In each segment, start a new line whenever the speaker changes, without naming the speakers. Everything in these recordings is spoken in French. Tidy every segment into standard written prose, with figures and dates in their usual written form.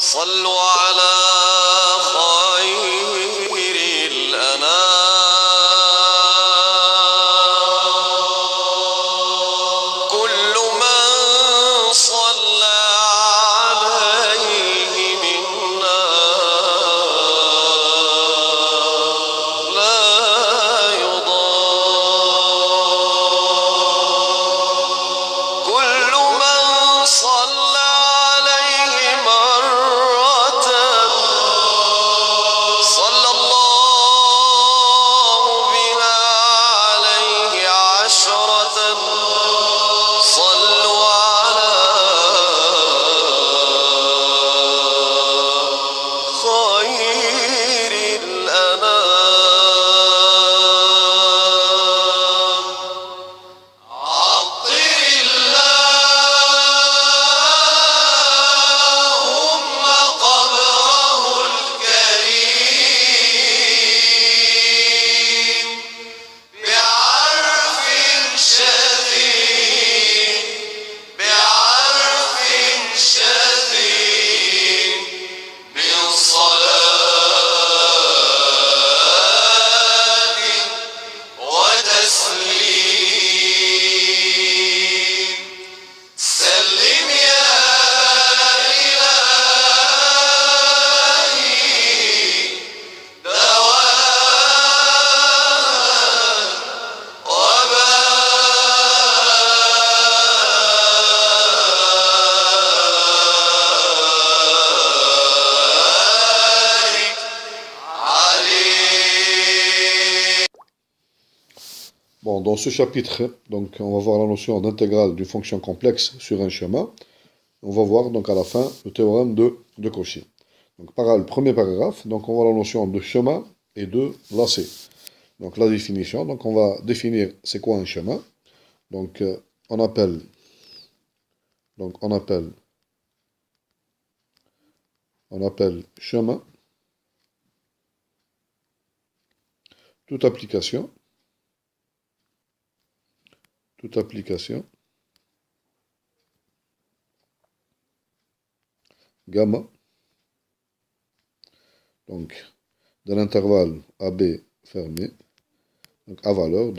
صلوا على خير الأنام كل من صلى عليه منا لا يضام كل من صلى عليه مرة صلى الله بها عليه عشرة صلوا على خير الأنام عطر اللهم قبره الكريم بعرف شديد من صلاة وتسليم سلم يا إلهي دواما وبارك عليه.
Bon, dans ce chapitre, donc, on va voir la notion d'intégrale d'une fonction complexe sur un schéma. On va voir donc à la fin le théorème de Cauchy. Donc, le premier paragraphe, donc on voit la notion de schéma et de lacet. Donc la définition, donc on va définir c'est quoi un schéma. Donc on appelle schéma toute application gamma, donc de l'intervalle AB fermé, donc à valeur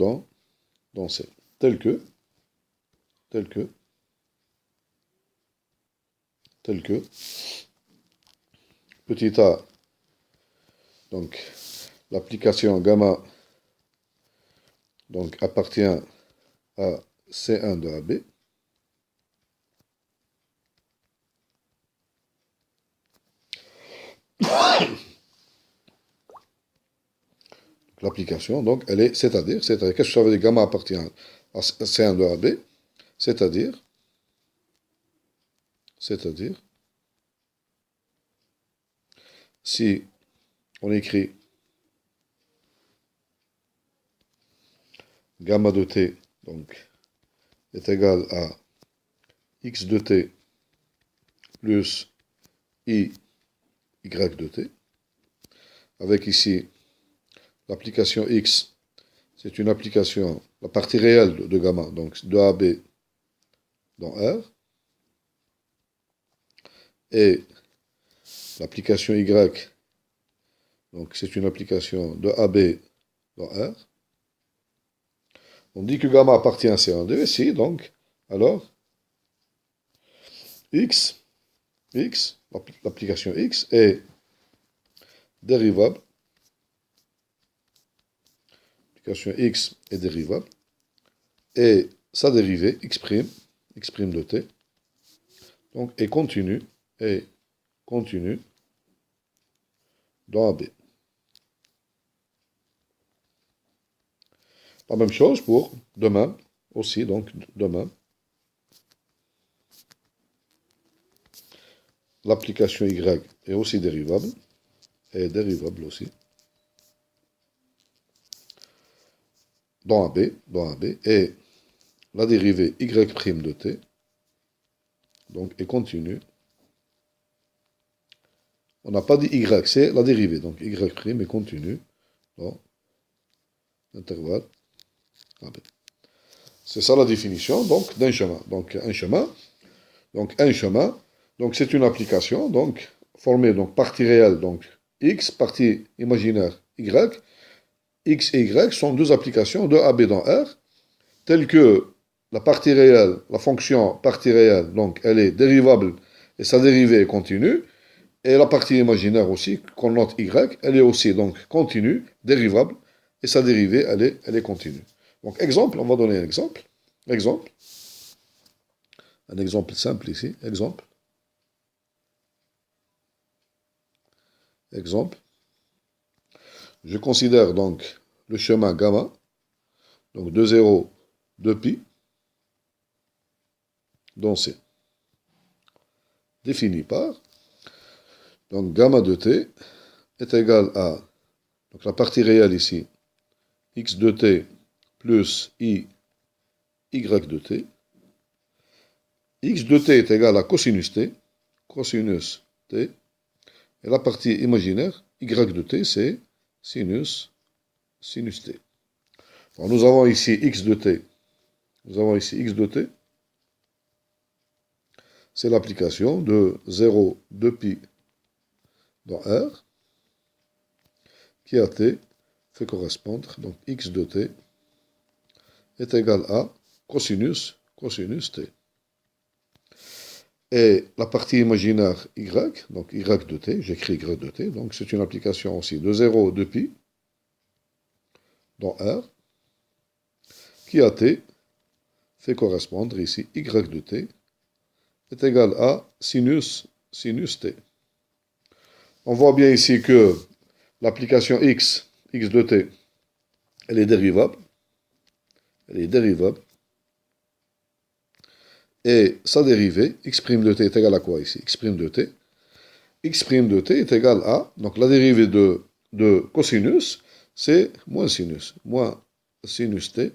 dans C, tel que petit a, donc l'application gamma donc appartient à C1 de AB, l'application, donc elle est, c'est-à-dire, qu'est-ce que ça veut dire gamma appartient à C1 de AB, c'est-à-dire, si on écrit gamma de t, donc, est égal à x de t plus y de t, avec ici l'application x, c'est une application, la partie réelle de gamma, donc de AB dans R, et l'application y, donc c'est une application de AB dans R. On dit que gamma appartient à C1D, si, donc, alors, x, l'application x est dérivable, l'application x est dérivable, et sa dérivée, x' de t, donc, est continue dans AB. La même chose pour demain, aussi, donc demain. L'application y est aussi dérivable, aussi. Dans AB, et la dérivée y' de t, donc est continue. On n'a pas dit y, c'est la dérivée, donc y' est continue dans l'intervalle AB. C'est ça la définition donc d'un schéma. Donc un schéma, donc c'est une application, donc former donc partie réelle, donc x, partie imaginaire y. X et y sont deux applications de AB dans R, telles que la partie réelle, la fonction partie réelle, donc elle est dérivable et sa dérivée est continue, et la partie imaginaire aussi, qu'on note y, elle est aussi donc continue, dérivable, et sa dérivée, elle est continue. Donc exemple, on va donner un exemple. Exemple. Un exemple simple ici. Exemple. Exemple. Je considère donc le chemin gamma, donc 2 0, 2 pi, dont C, défini par, donc gamma de t est égal à, donc la partie réelle ici, x de t plus y de t. X de t est égal à cosinus t, et la partie imaginaire, y de t, c'est sinus t. Alors, nous avons ici x de t. Nous avons ici x de t. C'est l'application de 0, 2 pi dans R, qui à t fait correspondre, donc x de t est égal à cosinus t. Et la partie imaginaire y, donc y de t, j'écris y de t, donc c'est une application aussi de 0, 2 pi dans R, qui à t fait correspondre ici y de t est égal à sinus t. On voit bien ici que l'application x de t, elle est dérivable. Et sa dérivée, x' de t est égal à quoi ici? X' de t. X' de t est égal à, donc la dérivée de cosinus, c'est moins sinus t,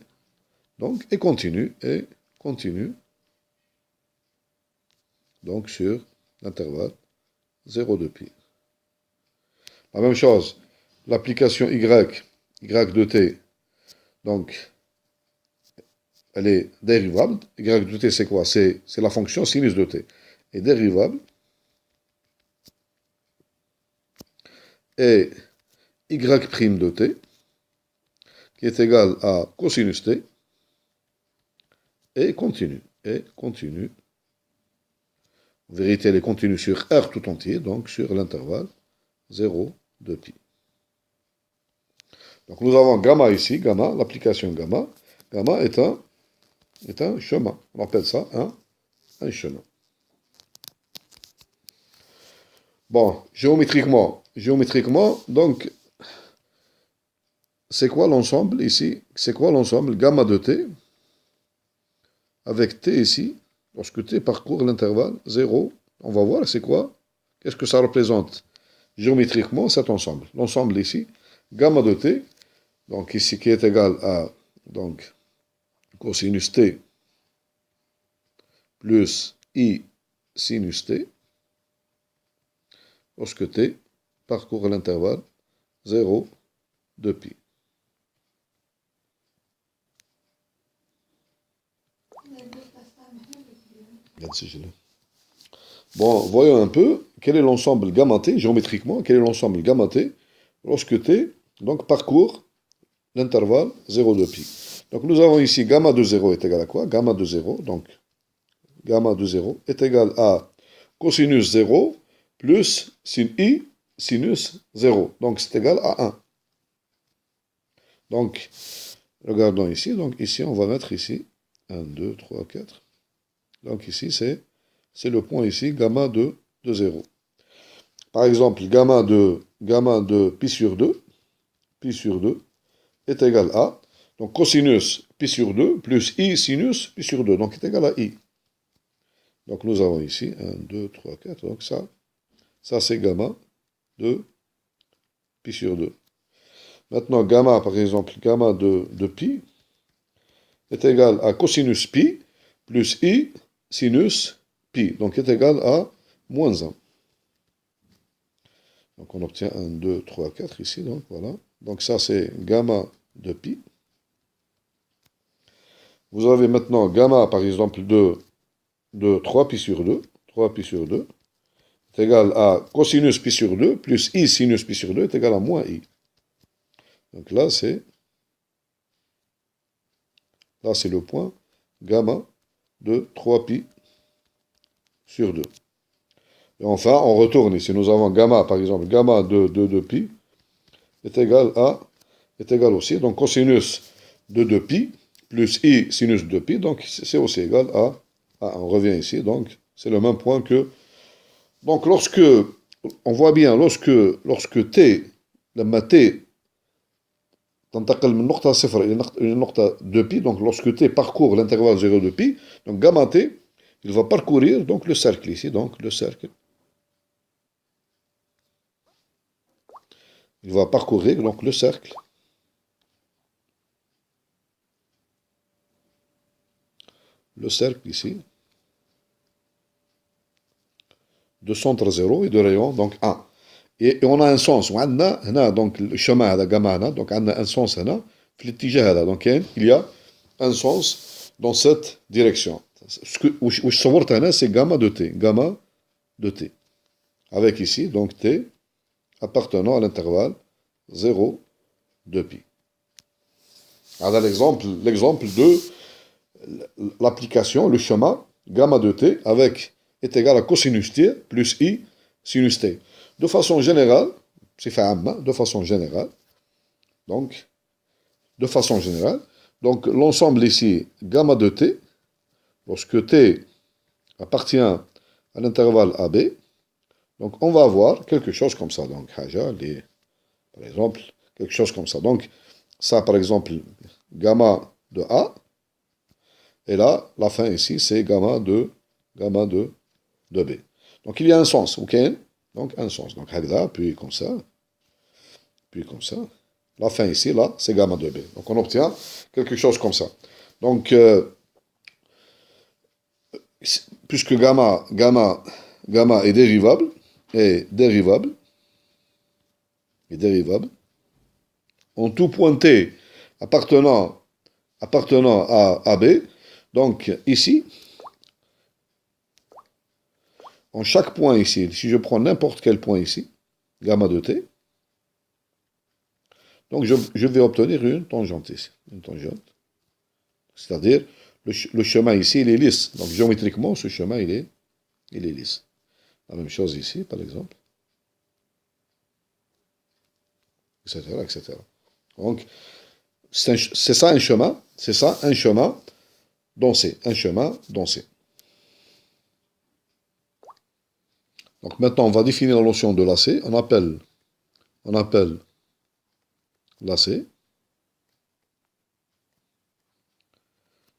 donc, et continue, donc sur l'intervalle 0,2 pi. La même chose, l'application y de t, donc, elle est dérivable. Y de t, c'est quoi? C'est la fonction sinus de t. Et dérivable. Et y' de t, qui est égal à cosinus t, et continue. En vérité, elle est continue sur R tout entier, donc sur l'intervalle 0, 2 pi. Donc nous avons gamma ici, gamma, l'application gamma. Gamma est un chemin. On appelle ça un chemin. Bon, géométriquement, donc, c'est quoi l'ensemble ici? C'est quoi l'ensemble gamma de t avec t ici, lorsque t parcourt l'intervalle 0, on va voir c'est quoi? Qu'est-ce que ça représente géométriquement cet ensemble? L'ensemble ici, gamma de t, donc ici qui est égal à donc cosinus t plus i sinus t, lorsque t parcourt l'intervalle 0, 2 pi. Bon, voyons un peu quel est l'ensemble gamma t, géométriquement, quel est l'ensemble gamma t lorsque t donc, parcourt l'intervalle 0, 2 pi. Donc nous avons ici gamma de 0 est égal à quoi? Gamma de 0, donc gamma de 0 est égal à cosinus 0 plus sin i sinus 0. Donc c'est égal à 1. Donc, regardons ici. Donc ici, on va mettre ici 1, 2, 3, 4. Donc ici, c'est le point ici, gamma de 0. Par exemple, gamma de pi sur 2 est égal à, donc cosinus pi sur 2 plus i sinus pi sur 2, donc est égal à i. Donc nous avons ici 1, 2, 3, 4, donc ça c'est gamma de pi sur 2. Maintenant, gamma, par exemple, gamma de pi est égal à cosinus pi plus i sinus pi, donc est égal à moins 1. Donc on obtient 1, 2, 3, 4 ici, donc voilà. Donc ça c'est gamma de pi. Vous avez maintenant gamma, par exemple, de 3 pi sur 2, est égal à cosinus pi sur 2 plus I sinus pi sur 2 est égal à moins I. Donc là, c'est le point gamma de 3pi sur 2. Et enfin, on retourne ici. Nous avons gamma, par exemple, gamma de 2pi est égal aussi, donc cosinus de 2pi plus I sinus de pi, donc c'est aussi égal à, on revient ici, donc c'est le même point que, donc lorsque, on voit bien, lorsque t, لما t تنتقل من نقطة 0 إلى نقطة 2pi, donc lorsque t parcourt l'intervalle 0 de pi, donc gamma t, il va parcourir donc le cercle ici, donc le cercle. Il va parcourir donc le cercle. Le cercle ici. De centre 0 et de rayon donc 1. Et on a un sens. On a donc le chemin de gamma, donc on a un sens là. Donc il y a un sens dans cette direction. Ce que c'est gamma de t. Gamma de t. Avec ici, donc t appartenant à l'intervalle 0, 2pi. Alors l'exemple de l'application, le chemin gamma de t avec est égal à cosinus t plus I sinus t. De façon générale, c'est fait de façon générale, donc l'ensemble ici, gamma de t, lorsque t appartient à l'intervalle AB, donc on va avoir quelque chose comme ça. Donc, par exemple, quelque chose comme ça. Donc, ça, par exemple, gamma de A, et là, la fin ici, c'est gamma de B. Donc, il y a un sens, ok? Donc, un sens. Donc, là, puis comme ça. La fin ici, là, c'est gamma de B. Donc, on obtient quelque chose comme ça. Donc, puisque gamma est dérivable, en tout point T appartenant à AB, donc ici, en chaque point ici, si je prends n'importe quel point ici, gamma de t, donc je vais obtenir une tangente ici, une tangente. C'est-à-dire, le chemin ici, il est lisse. Donc géométriquement, ce chemin, il est lisse. La même chose ici, par exemple. Etc. Donc, c'est ça un chemin. C'est ça un chemin dansé. Un chemin dansé. Donc maintenant, on va définir la notion de lacet. On appelle lacet.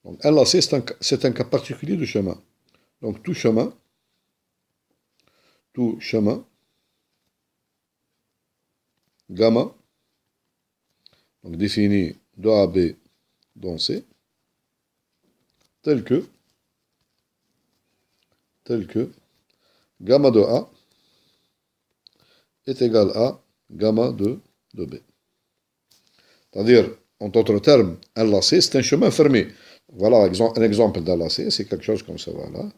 Donc un lacet, c'est un cas particulier de chemin. Donc tout chemin, gamma, donc défini de AB dans C, tel que gamma de A est égal à gamma de B. C'est-à-dire, en d'autres termes, un lacet, c'est un chemin fermé. Voilà un exemple d'un lacet, c'est quelque chose comme ça, voilà.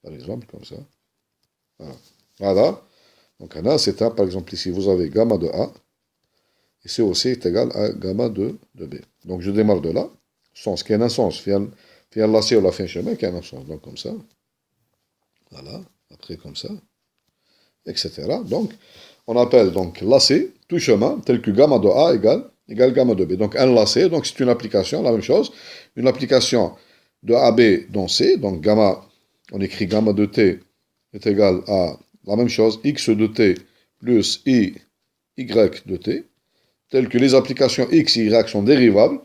Par exemple, comme ça. Voilà. Donc, là, c'est un, par exemple, ici, vous avez gamma de A, et c'est aussi égal à gamma de B. Donc, je démarre de là, sens, qui a un sens. Il y a un lacet ou la fin chemin qui a un sens. Donc, comme ça. Voilà. Après, comme ça. Etc. Donc, on appelle donc lacet, tout chemin, tel que gamma de A égale gamma de B. Donc, un lacet, donc c'est une application, la même chose. Une application de AB dans C, donc gamma, on écrit gamma de T est égal à la même chose, x de T plus y de T, tel que les applications x et y sont dérivables,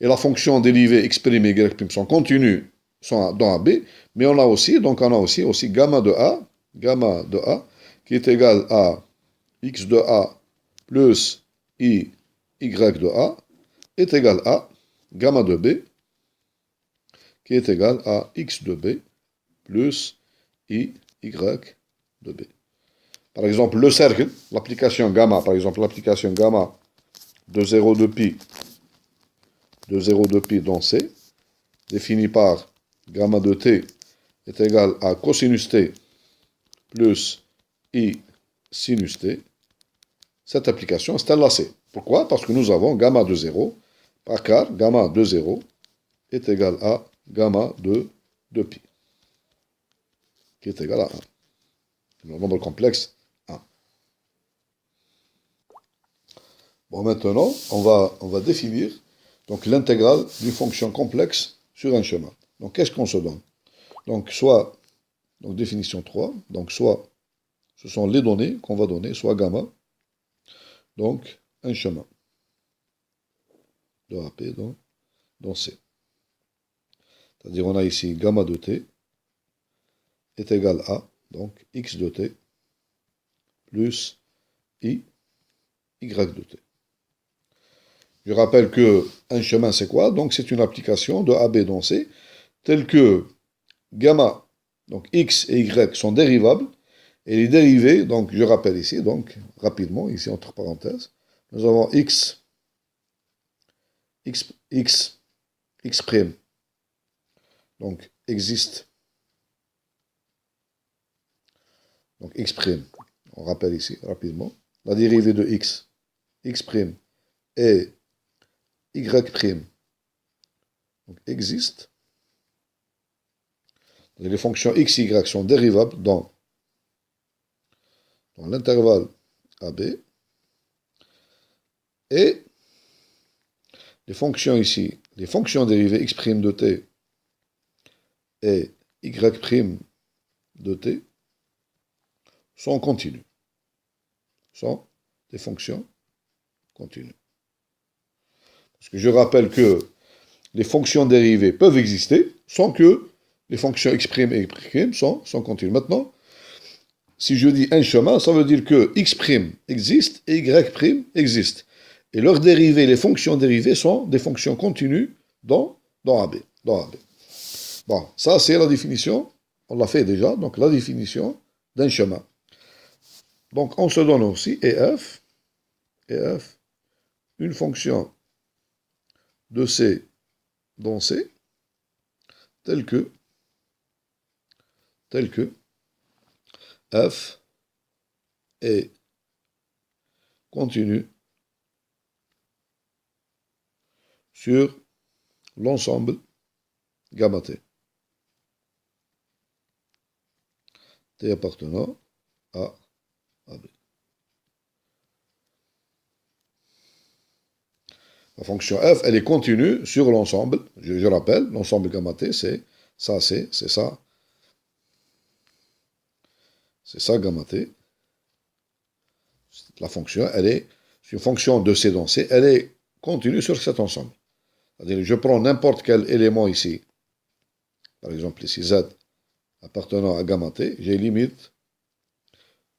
et la fonction dérivée x' et y' sont continues dans AB, mais on a aussi gamma de A, qui est égal à x de A plus y de A, est égal à gamma de B, qui est égal à x de B plus y de B. Par exemple, le cercle, l'application gamma de 0 de pi dans C, défini par gamma de t est égal à cosinus t plus I sinus t, cette application est enlacée. Pourquoi? Parce que nous avons gamma de 0, par car gamma de 0 est égal à gamma de pi, qui est égal à 1. Le nombre complexe 1. Bon, maintenant, on va définir donc l'intégrale d'une fonction complexe sur un chemin. Donc, qu'est-ce qu'on se donne? Donc, donc définition 3, donc soit, ce sont les données qu'on va donner, soit gamma, donc un chemin de AP dans C. C'est-à-dire, on a ici gamma de t est égal à, donc, x de t plus y de t. Je rappelle que un chemin, c'est quoi? Donc, c'est une application de AB dans C, telle que gamma, donc x et y sont dérivables, et les dérivés, donc je rappelle ici, donc rapidement, ici entre parenthèses, nous avons x prime, donc existe, donc x prime, on rappelle ici rapidement, la dérivée de x prime, et y prime, donc existe. Et les fonctions x, y sont dérivables dans l'intervalle AB, et les fonctions ici, les fonctions dérivées x' de t et y' de t sont continues, sont des fonctions continues. Parce que je rappelle que les fonctions dérivées peuvent exister sans que les fonctions x' et y' sont continues. Maintenant, si je dis un chemin, ça veut dire que x' existe et y' existe. Et leurs dérivés, les fonctions dérivées, sont des fonctions continues dans AB. Bon, ça c'est la définition, on l'a fait déjà, donc la définition d'un chemin. Donc on se donne aussi EF, une fonction de C dans C, telle que F est continue sur l'ensemble gamma T. T appartenant à AB. La fonction f, elle est continue sur l'ensemble. Je rappelle, l'ensemble gamma T, c'est ça, c'est ça. C'est ça gamma T. La fonction, elle est une fonction de C dans C, elle est continue sur cet ensemble. C'est-à-dire, je prends n'importe quel élément ici, par exemple ici Z, appartenant à gamma T, j'ai limite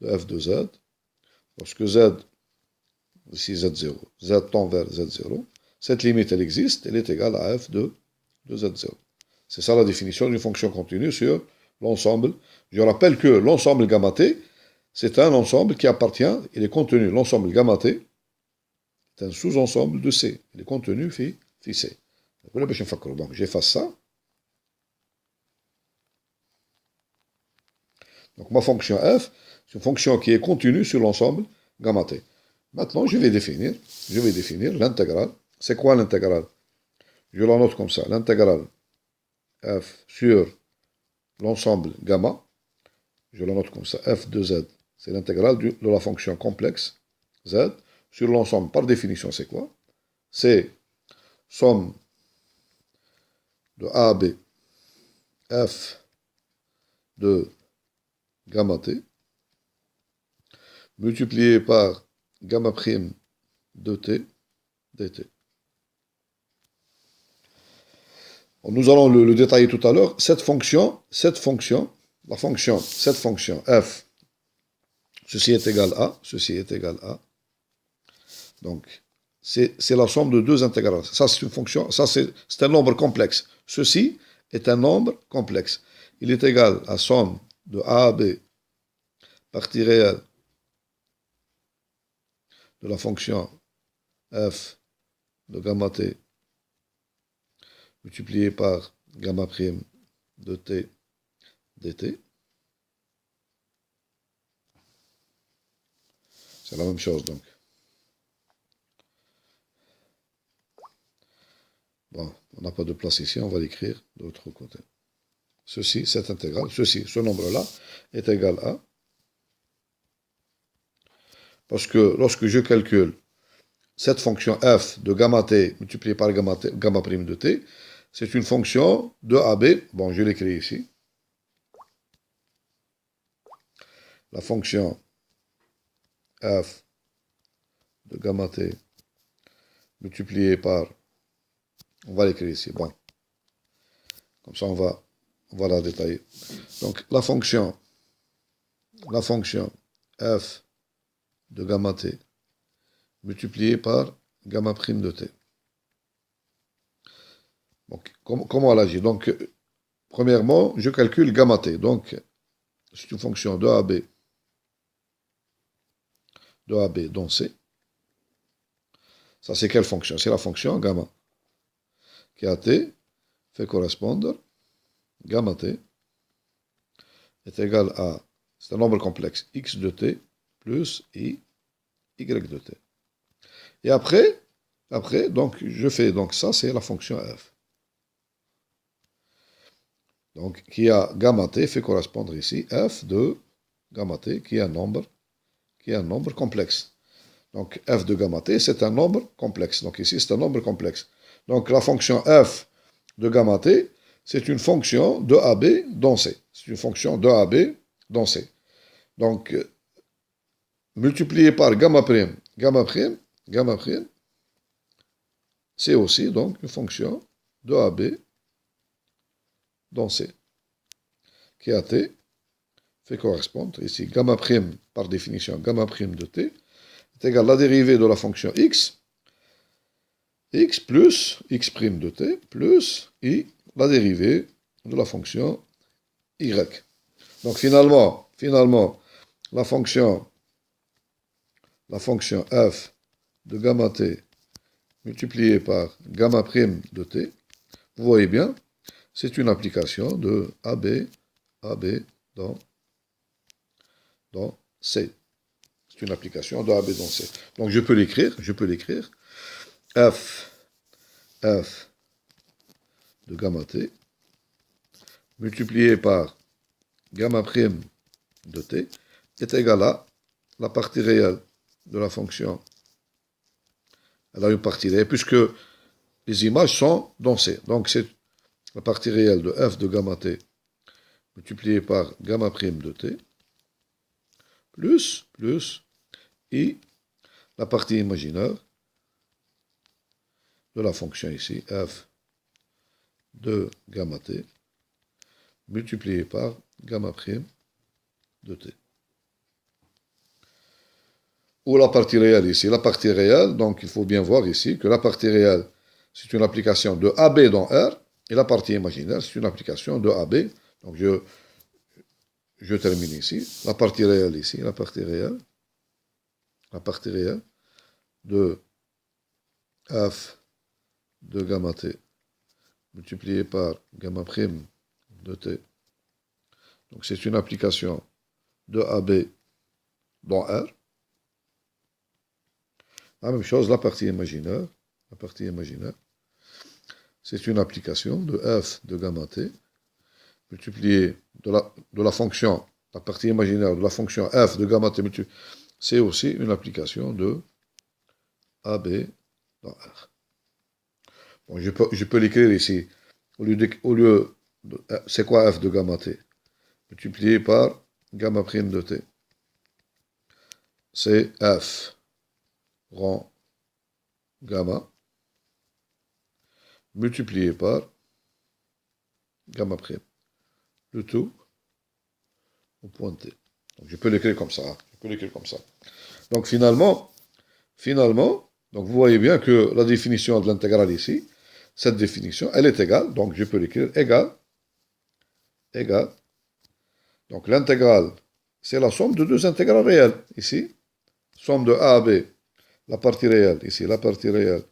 de f de Z, lorsque Z, ici Z0, Z tend vers Z0, cette limite, elle existe, elle est égale à f de Z0. C'est ça la définition d'une fonction continue sur l'ensemble. Je rappelle que l'ensemble gamma T, c'est un ensemble qui appartient, il est contenu, l'ensemble gamma T, c'est un sous-ensemble de C. Il est contenu phi C. Donc j'efface ça. Donc ma fonction f, c'est une fonction qui est contenue sur l'ensemble gamma T. Maintenant, je vais définir l'intégrale. C'est quoi l'intégrale? Je la note comme ça. L'intégrale f sur l'ensemble gamma, je la note comme ça, f de z, c'est l'intégrale de la fonction complexe z sur l'ensemble. Par définition, c'est quoi? C'est somme de a à b f de gamma t multiplié par gamma prime de t dt. Nous allons le détailler tout à l'heure. Cette fonction f, ceci est égal à, donc c'est la somme de deux intégrales. Ça c'est une fonction, ça c'est un nombre complexe. Ceci est un nombre complexe. Il est égal à somme de a à b partie réelle de la fonction f de gamma t multiplié par gamma prime de t dt. C'est la même chose donc. Bon, on n'a pas de place ici, on va l'écrire de l'autre côté. Ceci, cette intégrale, ceci, ce nombre-là est égal à. Parce que lorsque je calcule cette fonction f de gamma t multipliée par gamma prime de t, c'est une fonction de AB. Bon, je l'écris ici. La fonction f de gamma t multipliée par, on va l'écrire ici, bon, comme ça on va la détailler. Donc la fonction f de gamma t multipliée par gamma prime de t. Donc comment elle agit? Donc premièrement, je calcule gamma t, donc c'est une fonction de AB dans C. Ça, c'est quelle fonction? C'est la fonction gamma, qui à t fait correspondre gamma t est égal à, c'est un nombre complexe, x de t plus y de t. Et après, donc, je fais, donc ça, c'est la fonction f. Donc, qui a gamma t fait correspondre ici f de gamma t, qui est un nombre complexe. Donc, f de gamma t, c'est un nombre complexe. Donc, ici, c'est un nombre complexe. Donc, la fonction f de gamma t, c'est une fonction de AB dans C. C'est une fonction de AB dans C. Donc, multiplié par gamma prime, c'est aussi donc une fonction de AB dans C, qui à t fait correspondre ici gamma prime, par définition, gamma prime de t, est égal à la dérivée de la fonction x plus x prime de t, plus y, la dérivée de la fonction y. Donc finalement, la fonction f de gamma t multipliée par gamma prime de t, vous voyez bien, c'est une application de AB dans C. C'est une application de AB dans C. Donc je peux l'écrire, f de gamma t multiplié par gamma prime de t est égal à la partie réelle de la fonction. Elle a une partie réelle, puisque les images sont dans C. Donc c'est la partie réelle de f de gamma t multiplié par gamma prime de t plus i, la partie imaginaire de la fonction ici, f de gamma t multiplié par gamma prime de t. Ou la partie réelle ici. La partie réelle, donc il faut bien voir ici que la partie réelle, c'est une application de AB dans R, et la partie imaginaire, c'est une application de AB. Donc je termine ici. La partie réelle ici, la partie réelle de f de gamma t multiplié par gamma prime de t. Donc c'est une application de AB dans R. La même chose, la partie imaginaire, c'est une application de f de gamma t multiplié de la fonction, la partie imaginaire de la fonction f de gamma t multiplié, c'est aussi une application de AB dans R. Bon, je peux l'écrire ici. C'est quoi f de gamma t? Multiplié par gamma prime de t. C'est f rang gamma multiplié par gamma prime. Le tout au point t. Donc je peux l'écrire comme ça. Donc finalement, donc vous voyez bien que la définition de l'intégrale ici, cette définition, elle est égale, donc je peux l'écrire égale. Donc l'intégrale, c'est la somme de deux intégrales réelles, ici. Somme de A à B, la partie réelle, ici, la partie réelle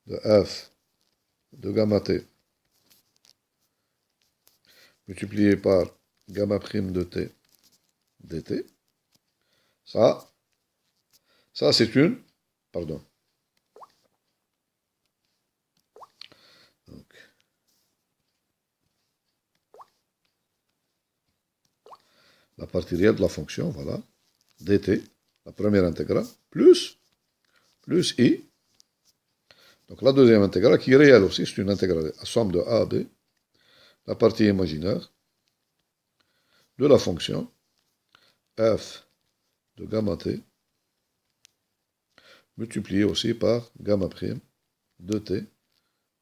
de f de gamma t multiplié par gamma prime de t dt. Ça, ça c'est une, pardon. Donc, la partie réelle de la fonction, voilà, dt, la première intégrale, plus i. Donc la deuxième intégrale, qui est réelle aussi, c'est une intégrale, la somme de a à b, la partie imaginaire de la fonction f de gamma t, multiplié aussi par gamma prime de t,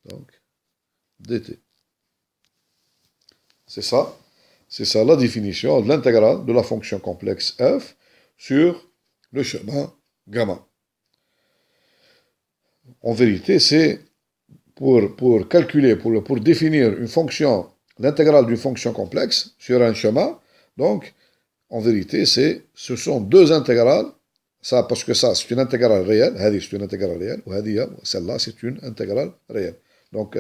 donc dt. C'est ça la définition de l'intégrale de la fonction complexe f sur le chemin gamma. En vérité, c'est pour calculer, pour définir une fonction, l'intégrale d'une fonction complexe sur un chemin. Donc, en vérité, ce sont deux intégrales. Ça, parce que ça, c'est une intégrale réelle. C'est une intégrale réelle. Celle-là, c'est une intégrale réelle. Donc,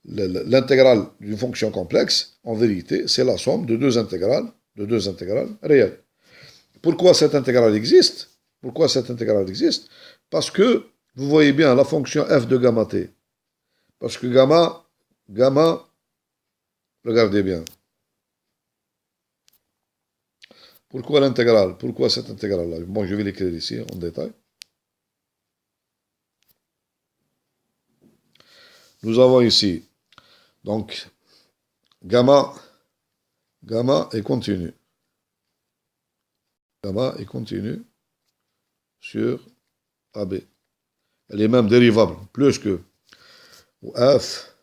l'intégrale d'une fonction complexe, en vérité, c'est la somme de deux intégrales réelles. Pourquoi cette intégrale existe? Parce que, vous voyez bien, la fonction f de gamma t. Parce que gamma, regardez bien. Pourquoi l'intégrale? Pourquoi cette intégrale-là? Bon, je vais l'écrire ici en détail. Nous avons ici, donc, gamma est continu. Gamma est continu sur AB. Elle est même dérivable, plus que f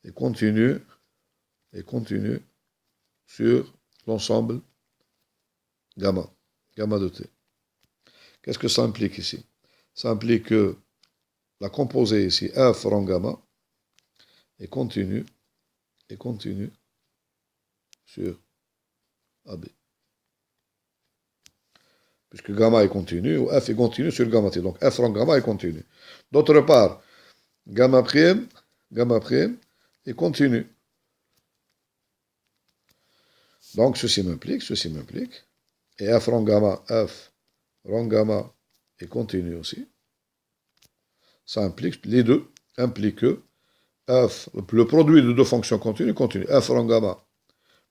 est continu sur l'ensemble gamma de t. Qu'est-ce que ça implique ici? Ça implique que la composée ici, f rang gamma, est continue sur AB. Puisque gamma est continu, ou f est continu sur gamma t. Donc f rang gamma est continu. D'autre part, gamma prime est continu. Donc ceci m'implique, et f rang gamma est continu aussi. Ça implique, les deux impliquent que f, le produit de deux fonctions continues, f rang gamma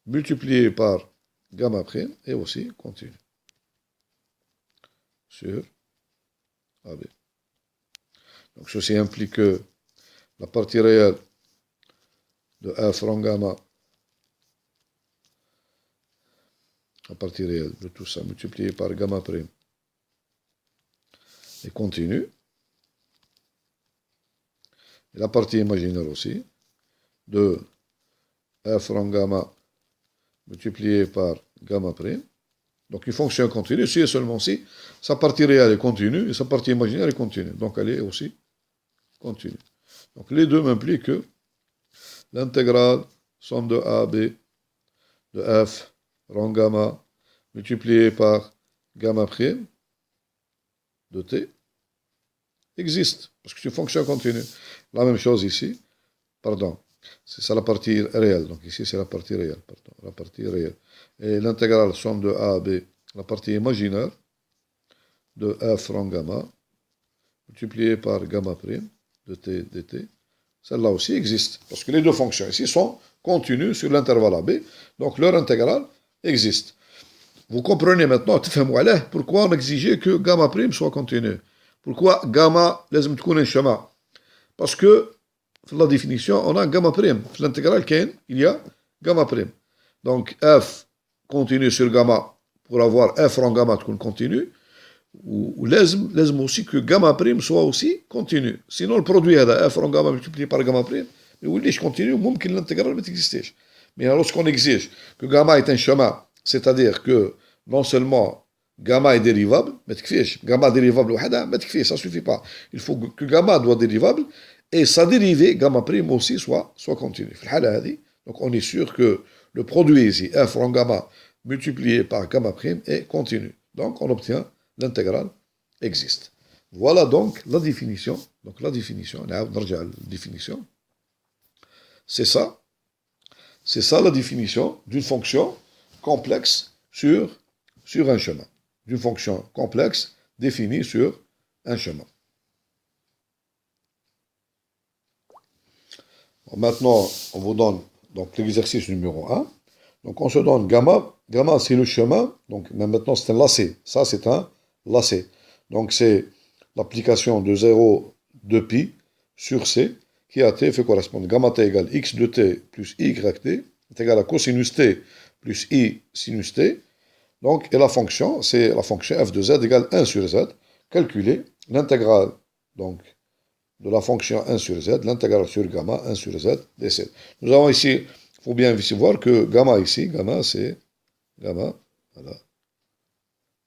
multiplié par gamma prime est aussi continu sur AB. Donc ceci implique que la partie réelle de f rang gamma, la partie réelle de tout ça multiplié par gamma prime est continue. Et la partie imaginaire aussi de f rang gamma multiplié par gamma prime. Donc une fonction continue, si et seulement si sa partie réelle est continue et sa partie imaginaire est continue. Donc elle est aussi continue. Donc les deux m'impliquent que l'intégrale somme de a à b de f rang gamma multiplié par gamma prime de t existe, parce que c'est une fonction continue. La même chose ici, pardon, c'est ça la partie réelle, donc ici c'est la partie réelle, Et l'intégrale somme de a à b, la partie imaginaire de f rang gamma multiplié par gamma prime de t dt, celle-là aussi existe, parce que les deux fonctions ici sont continues sur l'intervalle AB, donc leur intégrale existe. Vous comprenez maintenant, pourquoi on exigeait que gamma prime soit continue. Pourquoi gamma لازم تكون un chemin? Parce que dans la définition, on a gamma prime. Dans l'intégrale, il y a gamma prime. Donc f continue sur gamma pour avoir f rang gamma continue. Ou لازم aussi que gamma prime soit aussi continue. Sinon le produit هذا f rang gamma multiplié par gamma prime ما يوليش continue, ممكن l'intégrale ما تexistش. Mais lorsqu'on exige que gamma est un chemin, c'est-à-dire que non seulement gamma est dérivable, ما تكفيش. Gamma dérivable وحدها ما تكفيش, ça suffit pas. Il faut que gamma soit dérivable et sa dérivée gamma prime aussi soit continue. في الحالة هذه, donc on est sûr que le produit ici f rang gamma multiplié par gamma prime est continu. Donc on obtient l'intégrale existe. Voilà donc la définition. Donc la définition, c'est ça la définition d'une fonction complexe sur sur un chemin, d'une fonction complexe définie sur un chemin. Bon, maintenant, on vous donne donc l'exercice numéro 1. Donc on se donne gamma. Gamma, c'est le chemin. Donc maintenant, c'est un lacet. Ça, c'est un lacet. Donc c'est l'application de 0 de pi sur c qui à t fait correspondre. Gamma t égale x de t plus y t est égal à cosinus t plus i sinus t. Donc, et la fonction, c'est la fonction f de z égale 1 sur z. Calculer l'intégrale donc de la fonction 1 sur z, l'intégrale sur gamma 1 sur z dc. Nous avons ici, il faut bien ici voir que gamma ici, gamma c'est gamma, voilà,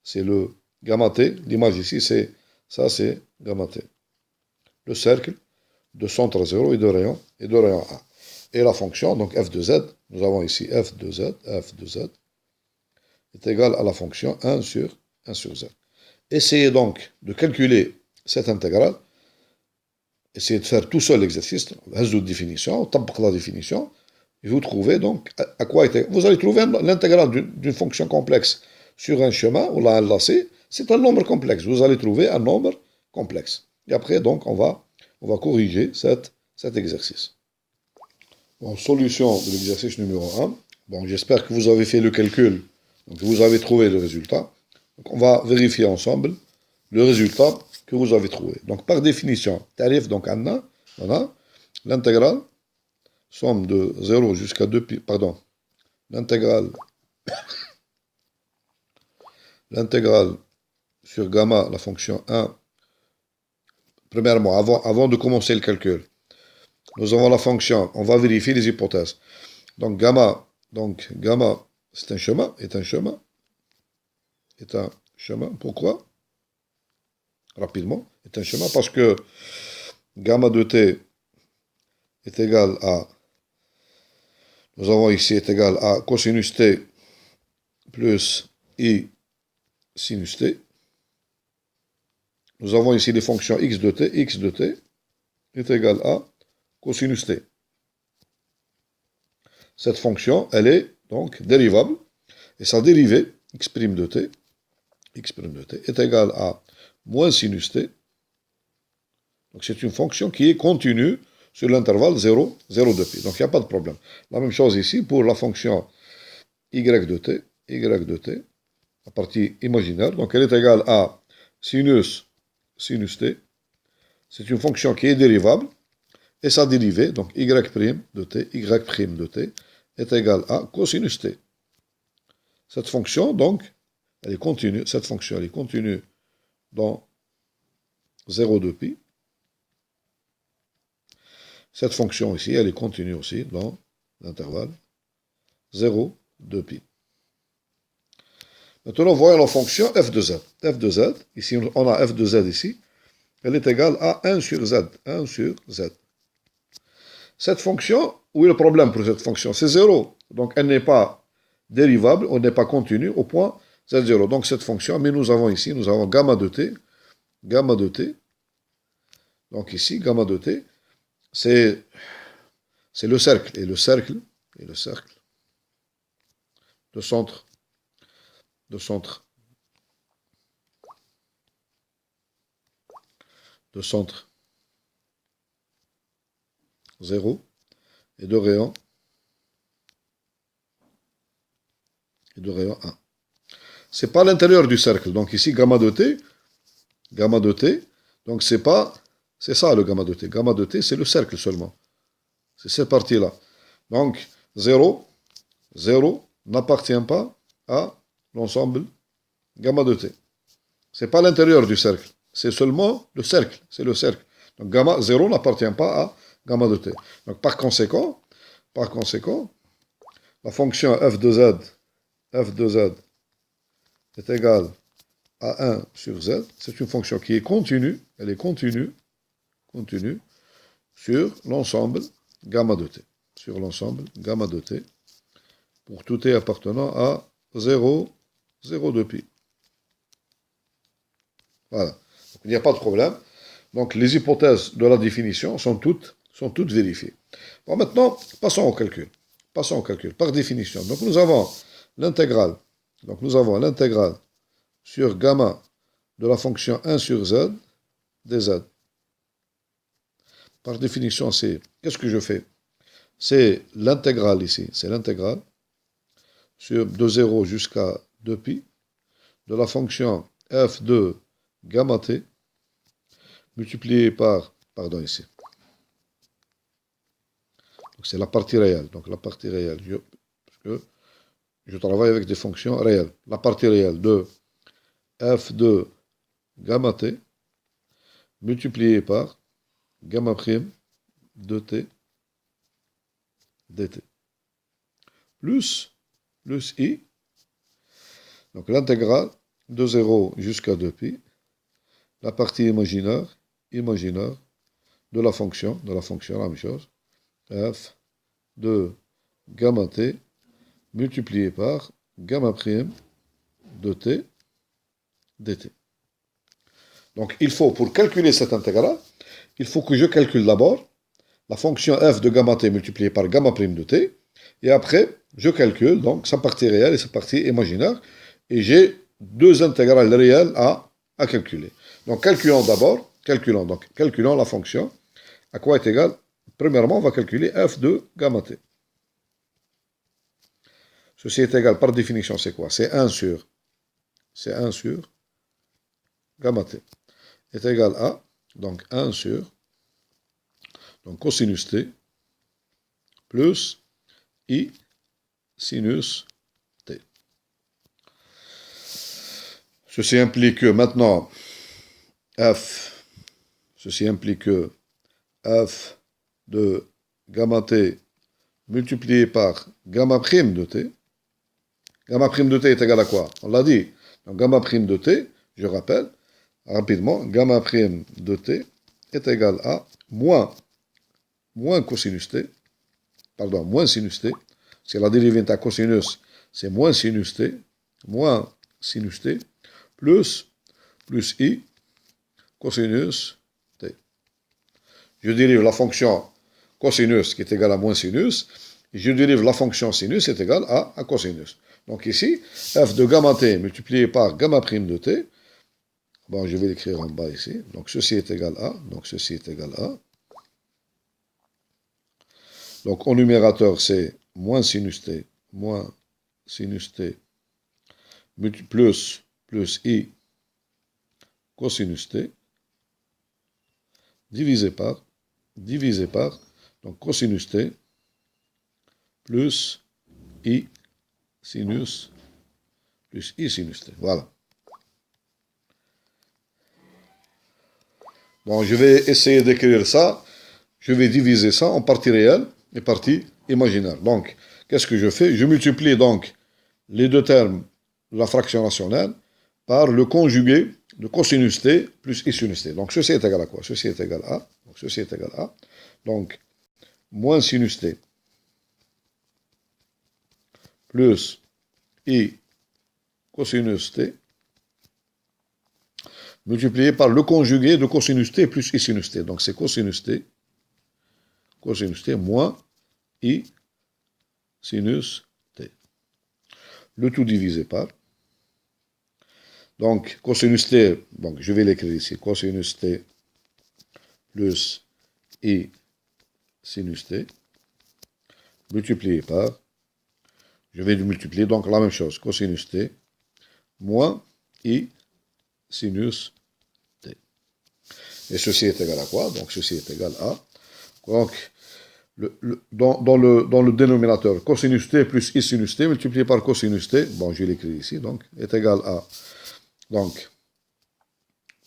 c'est le gamma t, l'image ici c'est, ça c'est gamma t. Le cercle de centre 0 et de rayon 1. Et la fonction, donc f de z, nous avons ici f de z est égal à la fonction 1 sur z. Essayez donc de calculer cette intégrale. Essayez de faire tout seul l'exercice, la définition, la définition, et vous trouvez donc à quoi était. Vous allez trouver l'intégrale d'une fonction complexe sur un chemin, ou là un lacet, c'est un nombre complexe. Vous allez trouver un nombre complexe. Et après, donc, on va corriger cet exercice. Bon, solution de l'exercice numéro 1. Bon, j'espère que vous avez fait le calcul, donc vous avez trouvé le résultat. Donc, on va vérifier ensemble le résultat que vous avez trouvé. Donc, par définition, tarif, donc, on a l'intégrale, somme de 0 jusqu'à 2 pi, pardon, l'intégrale sur gamma, la fonction 1, premièrement, avant de commencer le calcul, nous avons la fonction, on va vérifier les hypothèses. Donc, gamma, c'est un chemin, est un chemin, pourquoi? Rapidement, est un chemin parce que gamma de t est égal à, nous avons ici est égal à cosinus t plus i sinus t. Nous avons ici les fonctions x de t est égal à cosinus t. Cette fonction, elle est donc dérivable, et sa dérivée, x' de t est égal à moins sinus t. Donc c'est une fonction qui est continue sur l'intervalle 0, 0 de pi. Donc il n'y a pas de problème. La même chose ici pour la fonction y de t, la partie imaginaire. Donc elle est égale à sinus t. C'est une fonction qui est dérivable. Et sa dérivée, donc y' de t, est égale à cosinus t. Cette fonction, donc, elle est continue. Cette fonction, elle est continue dans 0 de pi. Cette fonction ici, elle est continue aussi dans l'intervalle 0 de pi. Maintenant, voyons la fonction f de z. F de z, ici, on a f de z ici, elle est égale à 1 sur z. 1 sur z. Cette fonction, où est le problème pour cette fonction? C'est 0. Donc, elle n'est pas dérivable, elle n'est pas continue au point z0. Donc, cette fonction, mais nous avons ici, nous avons gamma de t. Donc, ici, gamma de t, c'est le cercle. Et le cercle de centre 0 et de rayon 1. C'est pas l'intérieur du cercle. Donc ici, gamma de t, donc c'est ça le gamma de t. Gamma de t, c'est le cercle seulement. C'est cette partie-là. Donc 0 n'appartient pas à l'ensemble gamma de t. C'est pas l'intérieur du cercle. C'est seulement le cercle. C'est le cercle. Donc gamma 0 n'appartient pas à gamma de t. Donc par conséquent, la fonction f de z est égale à 1 sur z. C'est une fonction qui est continue. Elle est continue sur l'ensemble gamma de t. Pour tout t appartenant à 0 de pi. Voilà. Donc, il n'y a pas de problème. Donc, les hypothèses de la définition sont toutes vérifiées. Bon, maintenant, passons au calcul. Par définition. Donc, nous avons l'intégrale Donc nous avons l'intégrale sur gamma de la fonction 1 sur z dz. Par définition, c'est, qu'est-ce que je fais? C'est l'intégrale ici, c'est l'intégrale de 0 jusqu'à 2pi de la fonction f de gamma t multiplié par, pardon ici, donc c'est la partie réelle, donc la partie réelle, parce que je travaille avec des fonctions réelles, la partie réelle de f de gamma t multiplié par gamma prime de t dt plus i, donc l'intégrale de 0 jusqu'à 2pi, la partie imaginaire de la fonction, la même chose, f de gamma t multiplié par gamma prime de t dt. Donc il faut, pour calculer cette intégrale, il faut que je calcule d'abord la fonction f de gamma t multipliée par gamma prime de t, et après, je calcule donc sa partie réelle et sa partie imaginaire, et j'ai deux intégrales réelles à calculer. Donc calculons d'abord, calculons la fonction, à quoi est égal, premièrement, on va calculer f de gamma t. Ceci est égal, par définition, c'est quoi? C'est 1 sur gamma t est égal à, donc 1 sur, donc cosinus t, plus i sinus t. Ceci implique que maintenant, ceci implique que f de gamma t multiplié par gamma prime de t. Gamma prime de t est égal à quoi? On l'a dit. Donc gamma prime de t, je rappelle rapidement, gamma prime de t est égal à moins cosinus t, pardon, moins sinus t, c'est la dérivée à cosinus, c'est moins sinus t, plus i cosinus t. Je dérive la fonction cosinus qui est égale à moins sinus, et je dérive la fonction sinus est égale à cosinus. Donc ici, f de gamma t multiplié par gamma prime de t, bon, je vais l'écrire en bas ici, donc ceci est égal à, donc au numérateur c'est moins sinus t plus i cosinus t divisé par donc cosinus t plus i sinus t. Voilà. Bon, je vais essayer d'écrire ça. Je vais diviser ça en partie réelle et partie imaginaire. Donc, qu'est-ce que je fais? Je multiplie donc les deux termes de la fraction rationnelle par le conjugué de cosinus t plus i sinus t. Donc, ceci est égal à quoi? Ceci est égal à, donc, moins sinus t plus i cosinus t multiplié par le conjugué de cosinus t plus i sinus t. Donc, c'est cosinus t moins i sinus t. Le tout divisé par. Donc, cosinus t, donc je vais l'écrire ici, cosinus t plus i sinus t, multiplié par, je vais multiplier donc la même chose, cosinus t moins i sinus t. Et ceci est égal à quoi? Donc, ceci est égal à, donc, dans le dénominateur, cosinus t plus i sinus t multiplié par cosinus t, bon, je l'écris ici, donc, est égal à, donc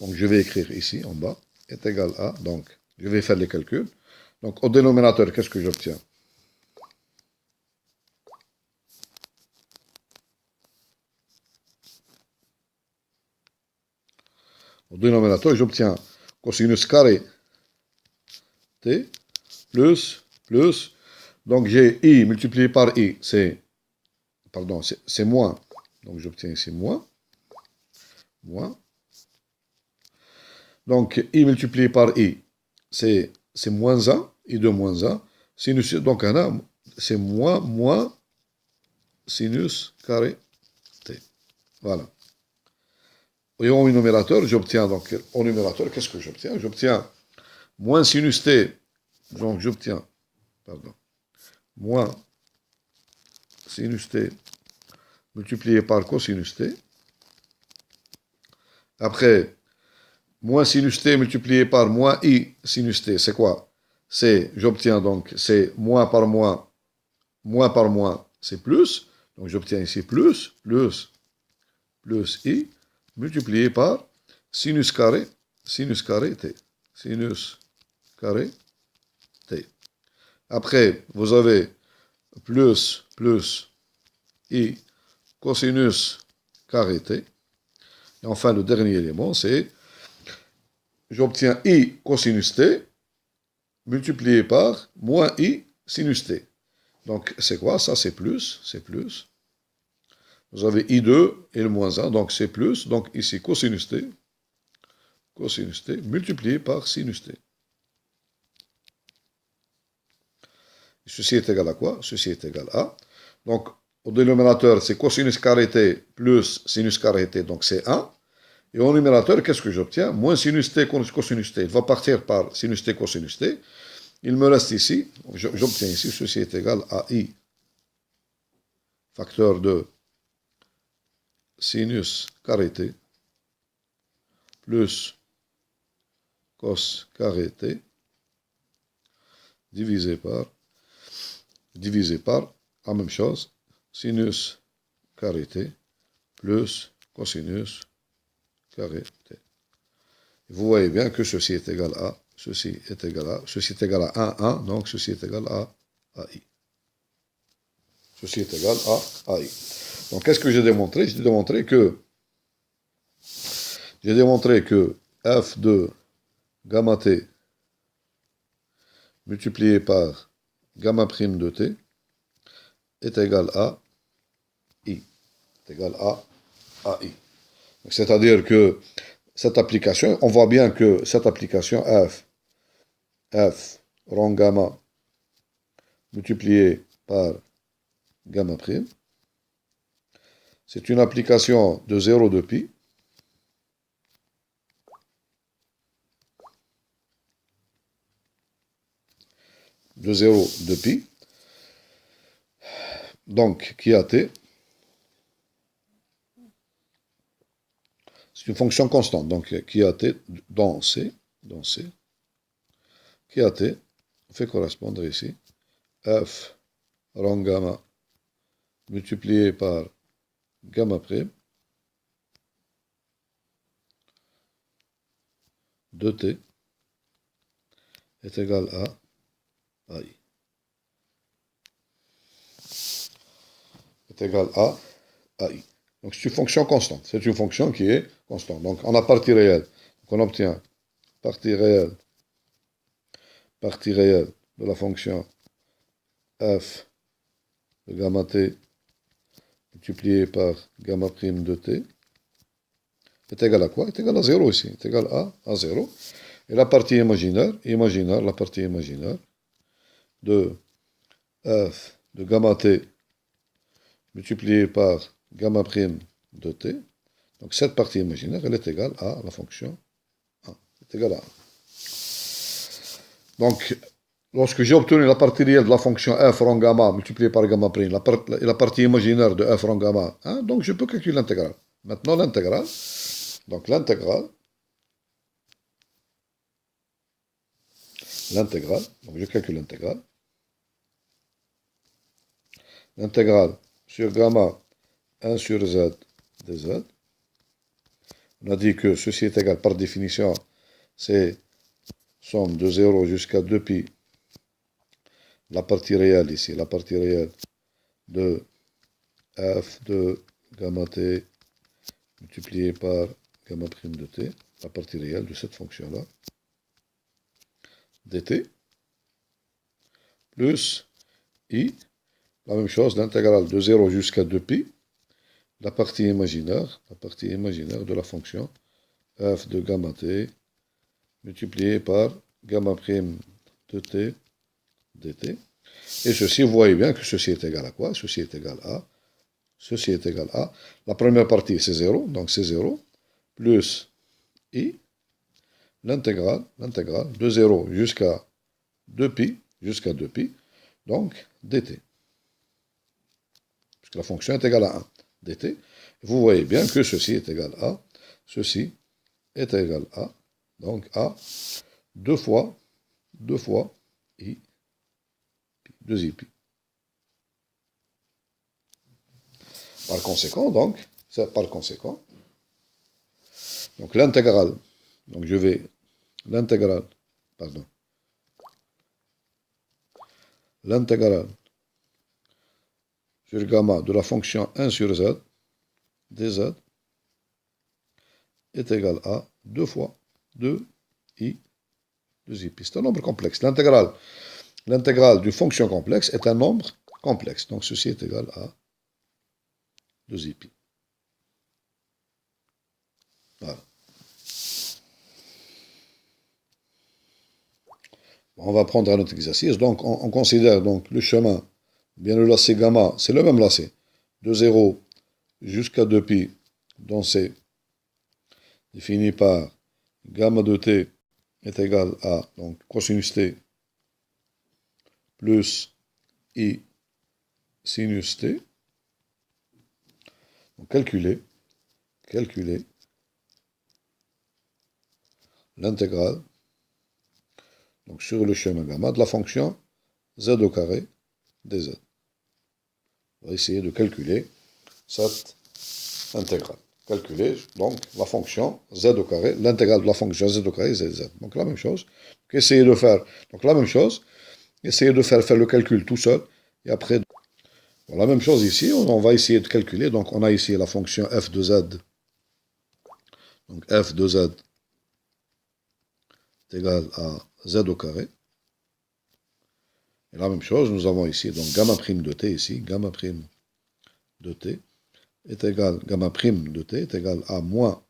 je vais écrire ici, en bas, est égal à, donc, je vais faire les calculs. Donc, au dénominateur, qu'est-ce que j'obtiens? Au dénominateur, j'obtiens cosinus carré t plus, donc j'ai i multiplié par i, c'est moins, donc j'obtiens ici moins, donc i multiplié par i, c'est moins 1, i de moins 1, sinus, donc c'est moins sinus carré t. Voilà. Et au numérateur, j'obtiens donc, au numérateur, qu'est-ce que j'obtiens? J'obtiens moins sinus t, donc j'obtiens, pardon, moins sinus t multiplié par cosinus t. Après, moins sinus t multiplié par moins i sinus t, c'est quoi? J'obtiens donc, c'est moins par moins, c'est plus. Donc j'obtiens ici plus i, multiplié par sinus carré t. Sinus carré t. Après, vous avez plus i cosinus carré t. Et enfin, le dernier élément, c'est j'obtiens i cosinus t multiplié par moins i sinus t. Donc, c'est quoi? Ça, c'est plus. Vous avez i2 et le moins 1, donc c'est plus. Donc, ici, cosinus t multiplié par sinus t. Ceci est égal à quoi? Ceci est égal à. Donc, au dénominateur, c'est cosinus carré t plus sinus carré t, donc c'est 1. Et au numérateur, qu'est-ce que j'obtiens? Moins sinus t cosinus t. Il va partir par sinus t cosinus t. Il me reste ici, j'obtiens ici, ceci est égal à i facteur de sinus carré t plus cos carré t divisé par la même chose, sinus carré t plus cosinus carré t. Vous voyez bien que ceci est égal à, ceci est égal à 1, donc ceci est égal à i. Ceci est égal à i. Donc qu'est-ce que j'ai démontré? J'ai démontré que f de gamma t multiplié par gamma prime de t est égal à i. Est égal à i. C'est-à-dire que cette application, on voit bien que cette application f rond gamma multiplié par gamma prime, c'est une application de 0 de pi donc qui a t, c'est une fonction constante, donc qui a t dans C, qui a t fait correspondre ici f rond gamma multiplié par gamma prime de t est égal à i. Est égal à i. Donc c'est une fonction constante. C'est une fonction qui est constante. Donc on a partie réelle. Donc on obtient partie réelle de la fonction f de gamma t multiplié par gamma prime de t est égal à quoi? Est égal à 0 ici. Est égal à 0. Et la partie imaginaire, la partie imaginaire de f de gamma t multiplié par gamma prime de t. Donc cette partie imaginaire, elle est égale à la fonction 1. Est égale à 1. Donc, lorsque j'ai obtenu la partie réelle de la fonction f rond gamma multipliée par gamma prime, la partie imaginaire de f rond gamma, donc je peux calculer l'intégrale. Maintenant, l'intégrale, donc l'intégrale, donc je calcule l'intégrale. L'intégrale sur gamma 1 sur z dz. On a dit que ceci est égal par définition, c'est somme de 0 jusqu'à 2pi, la partie réelle ici, la partie réelle de f de gamma t multiplié par gamma prime de t, la partie réelle de cette fonction-là, dt, plus i, la même chose, l'intégrale de 0 jusqu'à 2pi, la partie imaginaire de la fonction f de gamma t multiplié par gamma prime de t dt. Et ceci, vous voyez bien que ceci est égal à quoi? Ceci est égal à ceci est égal à, la première partie c'est 0, donc c'est 0, plus I, l'intégrale de 0 jusqu'à 2pi, donc dt. Puisque la fonction est égale à 1, dt. Vous voyez bien que ceci est égal à, ceci est égal à, donc à 2 fois I, 2i pi. Par conséquent, donc l'intégrale, donc je vais, l'intégrale sur gamma de la fonction 1 sur z, dz, est égal à 2 fois 2i, 2i pi. C'est un nombre complexe. L'intégrale d'une fonction complexe est un nombre complexe. Donc ceci est égal à 2i pi. Voilà. On va prendre un autre exercice. Donc on considère donc le chemin, bien le lacet gamma, c'est le même lacet, de 0 jusqu'à 2pi, dont c'est défini par gamma de t est égal à donc cosinus t plus i sinus t. Donc calculer l'intégrale donc sur le chemin gamma de la fonction z au carré dz. On va essayer de calculer cette intégrale. Calculer donc la fonction z au carré, l'intégrale de la fonction z au carré dz. Donc la même chose. Donc, essayez de faire le calcul tout seul et après. Bon, la même chose ici, on va essayer de calculer. Donc on a ici la fonction f de z. Donc f de z est égal à z au carré. Et la même chose, nous avons ici donc gamma prime de t ici, gamma prime de t est égal, gamma prime de t est égal à moins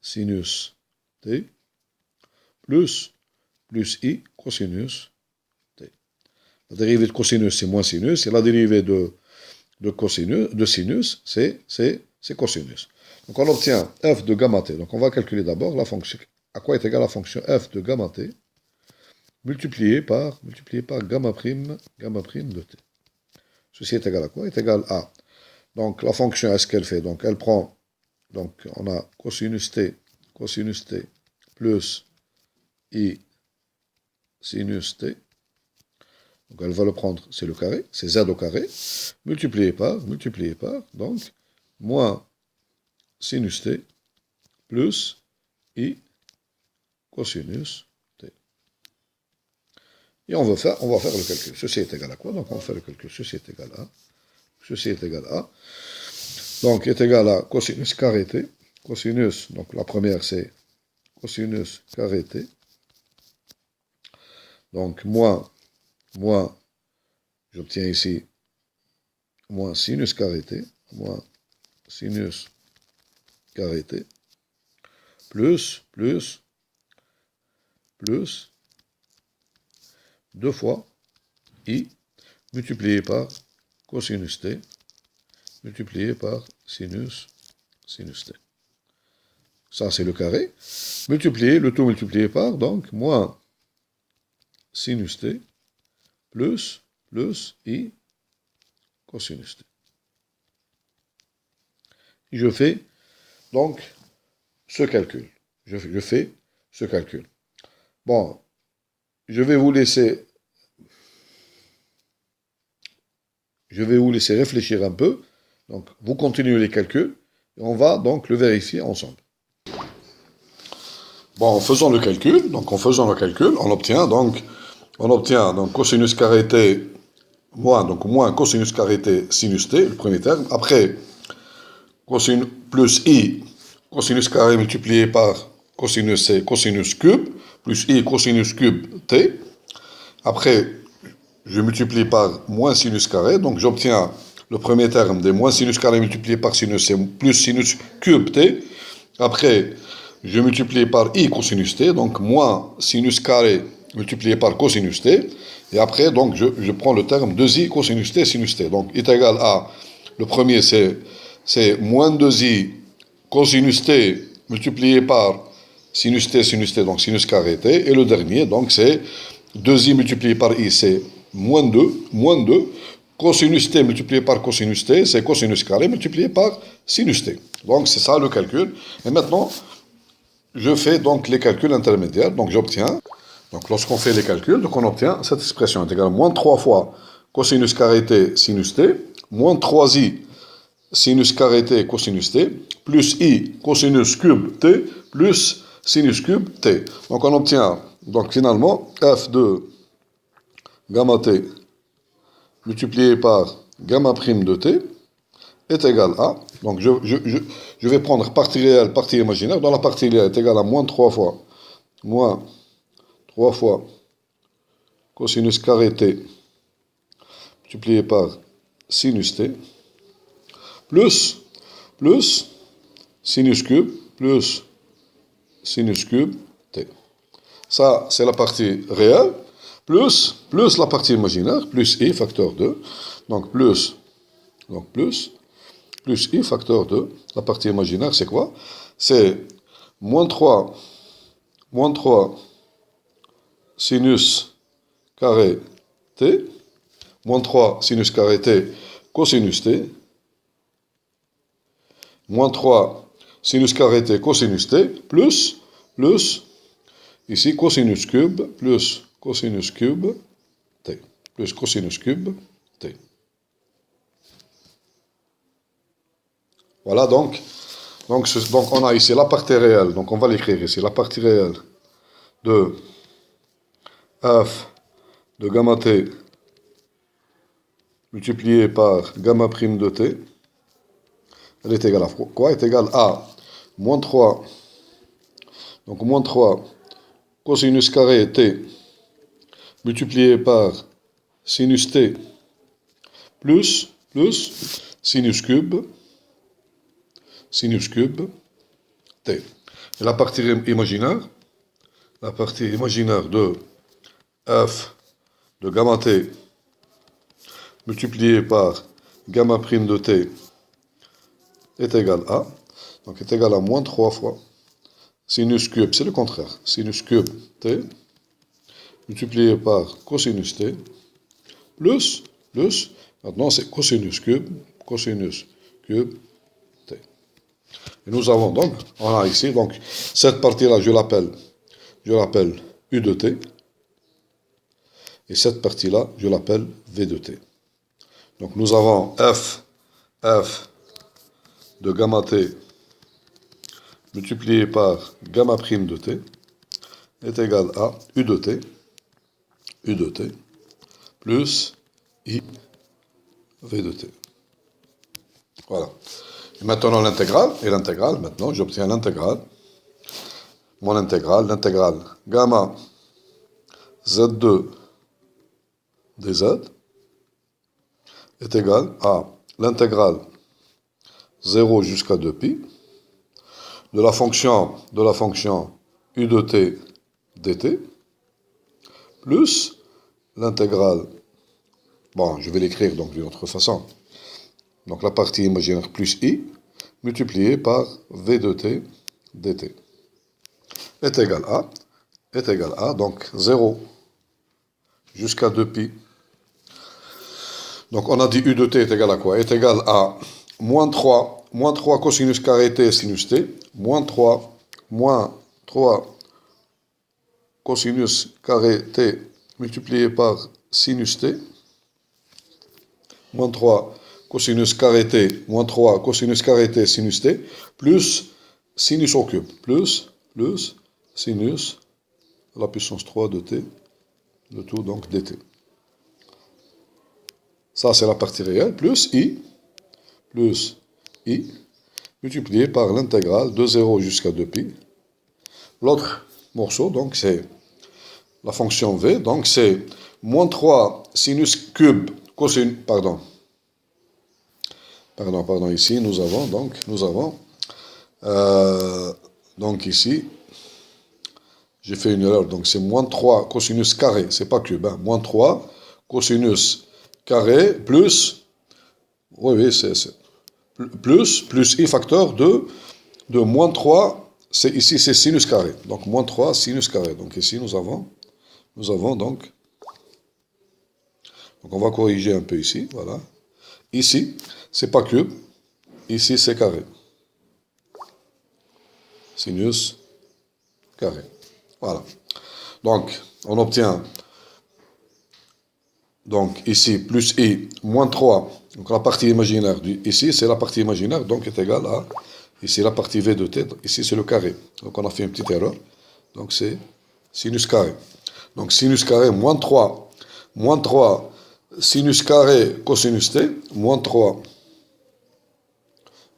sinus t plus i cosinus t. La dérivée de cosinus c'est moins sinus, et la dérivée de sinus c'est cosinus. Donc on obtient f de gamma t. Donc on va calculer d'abord la fonction. À quoi est égale la fonction f de gamma t multiplié par gamma prime de t. Ceci est égal à quoi? Est égal à, donc la fonction, est-ce qu'elle fait? Donc elle prend, donc on a cosinus t plus i sinus t. Donc elle va le prendre, c'est le carré, c'est z au carré, multiplié par, donc moins sinus t plus i cosinus t. Et on va faire le calcul. Ceci est égal à quoi? Donc on fait le calcul. Ceci est égal à. Donc est égal à cosinus carré t. Cosinus, donc la première c'est cosinus carré t. Donc moins, j'obtiens ici moins sinus carré t. Moins sinus carré t. Plus 2 fois i multiplié par cosinus t multiplié par sinus t. Ça c'est le carré. Le tout multiplié par, donc, moins sinus t plus i cosinus t. Et je fais donc ce calcul. Je fais ce calcul. Bon, je vais vous laisser réfléchir un peu. Donc, vous continuez les calculs et on va donc le vérifier ensemble. Bon, en faisant le calcul, on obtient donc cosinus carré t moins cosinus carré t sinus t, le premier terme. Après, cosinus plus i cosinus carré multiplié par cosinus c'est cosinus cube, plus i cosinus cube t. Après, je multiplie par moins sinus carré, donc j'obtiens le premier terme des moins sinus carré multiplié par sinus, c'est plus sinus cube t. Après, je multiplie par i cosinus t, donc moins sinus carré multiplié par cosinus t. Et après, donc, je prends le terme 2i cosinus t sinus t. Donc, est égal à Le premier, c'est moins 2i cosinus t multiplié par sinus t, donc sinus carré t. Et le dernier, donc, c'est 2i multiplié par i, c'est moins 2 cosinus t multiplié par cosinus t, c'est cosinus carré multiplié par sinus t. Donc, c'est ça le calcul. Et maintenant, je fais donc les calculs intermédiaires. Donc, j'obtiens, donc lorsqu'on fait les calculs, donc on obtient cette expression est égale à moins 3 fois cosinus carré t sinus t, moins 3i sinus carré t cosinus t, plus i cosinus cube t, plus sinus cube t. Donc on obtient donc finalement f de gamma t multiplié par gamma prime de t est égal à, donc je vais prendre partie réelle, partie imaginaire. Dans la partie réelle est égal à moins 3 fois cosinus carré t multiplié par sinus t, plus sinus cube t. Ça, c'est la partie réelle, plus la partie imaginaire, plus i facteur 2, donc plus i facteur 2. La partie imaginaire, c'est quoi? C'est moins 3 sinus carré t, moins 3 sinus carré t cosinus t, moins 3 sinus carré t cosinus t, plus ici cosinus cube, plus cosinus cube t, plus cosinus cube t. Voilà, donc on a ici la partie réelle, donc on va l'écrire ici, la partie réelle de f de gamma t multiplié par gamma prime de t, elle est égale à quoi? Elle est égale à moins 3, donc moins 3 cosinus carré t multiplié par sinus t plus sinus cube t. Et la partie imaginaire de f de gamma t multiplié par gamma prime de t est égal à, donc est égal à moins 3 fois sinus cube, c'est le contraire, sinus cube t multiplié par cosinus t plus, maintenant c'est cosinus cube t. Et nous avons donc, on a ici, donc cette partie-là, je l'appelle U de t, et cette partie-là, je l'appelle V de t. Donc nous avons f de gamma t multiplié par gamma prime de t est égal à U de t plus I V de t. Voilà. Et maintenant l'intégrale, maintenant j'obtiens l'intégrale, l'intégrale gamma z2 dz est égal à l'intégrale 0 jusqu'à 2pi de la fonction u de t dt plus l'intégrale, bon, je vais l'écrire donc d'une autre façon, donc la partie imaginaire plus i multiplié par v de t dt est égal à donc 0 jusqu'à 2pi. Donc on a dit u de t est égal à quoi? Est égal à moins 3 cosinus carré t sinus t, moins 3 cosinus carré t multiplié par sinus t, moins 3 cosinus carré t, moins 3 cosinus carré t sinus t, plus sinus au cube, plus sinus à la puissance 3 de t, de tout donc dt. Ça c'est la partie réelle, plus i multiplié par l'intégrale de 0 jusqu'à 2pi. L'autre morceau, donc c'est la fonction v, donc c'est moins 3 sinus cube cosinus, pardon, ici nous avons, donc ici, j'ai fait une erreur, donc c'est moins 3 cosinus carré, c'est pas cube, hein, moins 3 cosinus carré plus, Oui, oui, c'est plus I facteur de moins 3, ici c'est sinus carré. Donc moins 3 sinus carré. Donc ici nous avons donc on va corriger un peu ici, voilà. Ici, c'est pas cube, ici c'est carré. Sinus carré. Voilà. Donc, on obtient donc ici plus I moins 3. Donc la partie imaginaire ici, c'est la partie imaginaire, donc est égale à ici la partie V de t, ici c'est le carré. Donc on a fait une petite erreur. Donc c'est sinus carré. Donc sinus carré moins 3 sinus carré cosinus t, moins 3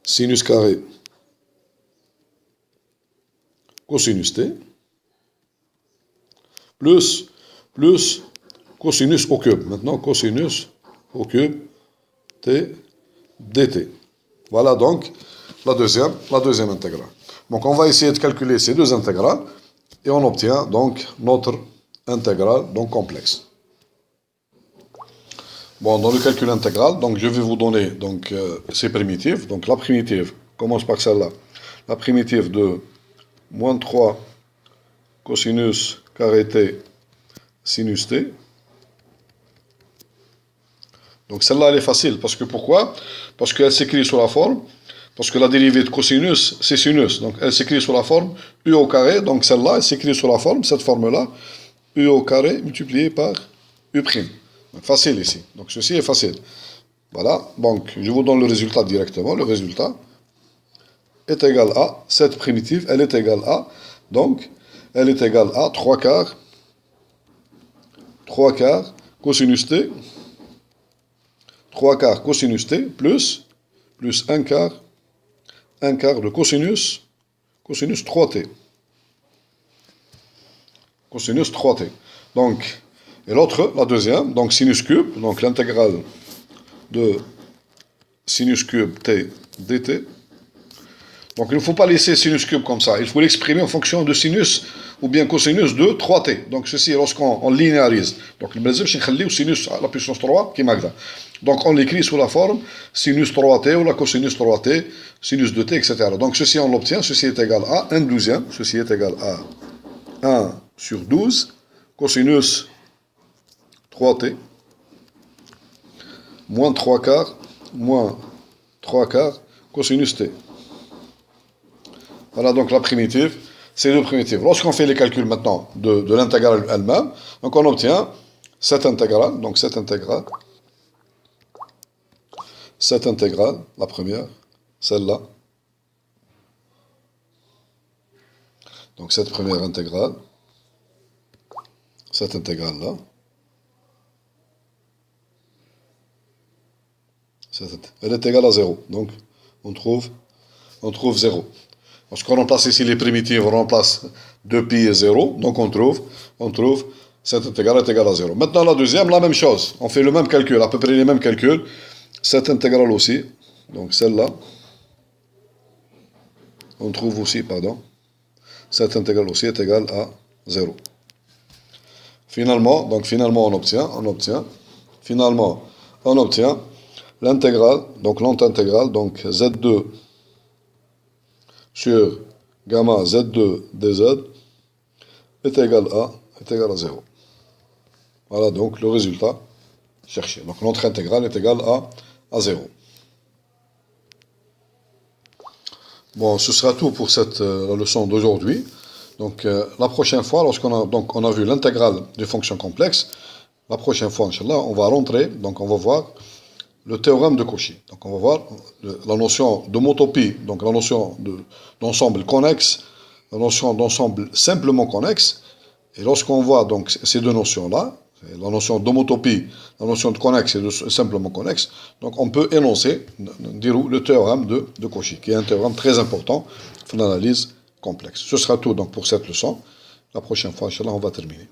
sinus carré cosinus t, plus cosinus au cube. Maintenant, cosinus au cube t dt. Voilà donc la deuxième intégrale. Donc on va essayer de calculer ces deux intégrales et on obtient donc notre intégrale donc complexe. Bon, dans le calcul intégral, donc je vais vous donner donc ces primitives. Donc la primitive commence par celle-là. La primitive de moins 3 cosinus carré t sinus t. Donc celle-là, elle est facile. Parce que pourquoi? Parce qu'elle s'écrit sous la forme, parce que la dérivée de cosinus, c'est sinus. Donc elle s'écrit sous la forme u au carré. Donc celle-là, elle s'écrit sous la forme, cette forme-là, u au carré multiplié par u'. Donc facile ici. Donc ceci est facile. Voilà. Donc je vous donne le résultat directement. Le résultat est égal à, cette primitive, elle est égale à, donc elle est égale à 3 quarts cosinus t, 3 quarts cosinus t plus 1 quart de cosinus 3t. Cosinus 3t. Donc, et l'autre, la deuxième, donc sinus cube, donc l'intégrale de sinus cube t dt. Donc il ne faut pas laisser sinus cube comme ça, il faut l'exprimer en fonction de sinus ou bien cosinus de 3t. Donc ceci lorsqu'on linéarise. Donc le sinus à la puissance 3 qui est donc on l'écrit sous la forme sinus 3t ou la cosinus 3t, sinus de t, etc. Donc ceci on l'obtient, ceci est égal à 1 douzième, ceci est égal à 1 sur 12 cosinus 3t moins 3 quarts cosinus t. Voilà donc la primitive, c'est deux primitives. Lorsqu'on fait les calculs maintenant de l'intégrale elle-même, donc on obtient cette intégrale, la première, celle-là. Donc cette première intégrale, cette intégrale-là, elle est égale à 0. Donc on trouve 0. Lorsqu'on remplace ici les primitives, on remplace 2pi et 0, donc on trouve cette intégrale est égale à 0. Maintenant la deuxième, la même chose, on fait le même calcul, à peu près les mêmes calculs, cette intégrale aussi, donc celle-là, on trouve aussi, cette intégrale aussi est égale à 0. Finalement, on obtient l'intégrale, donc l'intégrale, donc z2 sur gamma z2 dz est égal à 0. Voilà donc le résultat cherché. Donc notre intégrale est égale à 0. Bon, ce sera tout pour cette la leçon d'aujourd'hui. Donc la prochaine fois, lorsqu'on a vu l'intégrale des fonctions complexes, la prochaine fois, Inch'Allah, on va rentrer, donc on va voir le théorème de Cauchy. Donc on va voir la notion d'homotopie, donc la notion d'ensemble connexe, la notion d'ensemble simplement connexe. Et lorsqu'on voit donc ces deux notions-là, la notion d'homotopie, la notion de connexe et de simplement connexe, donc on peut énoncer, dire le théorème de Cauchy, qui est un théorème très important pour l'analyse complexe. Ce sera tout donc pour cette leçon. La prochaine fois, Inch'Allah, on va terminer.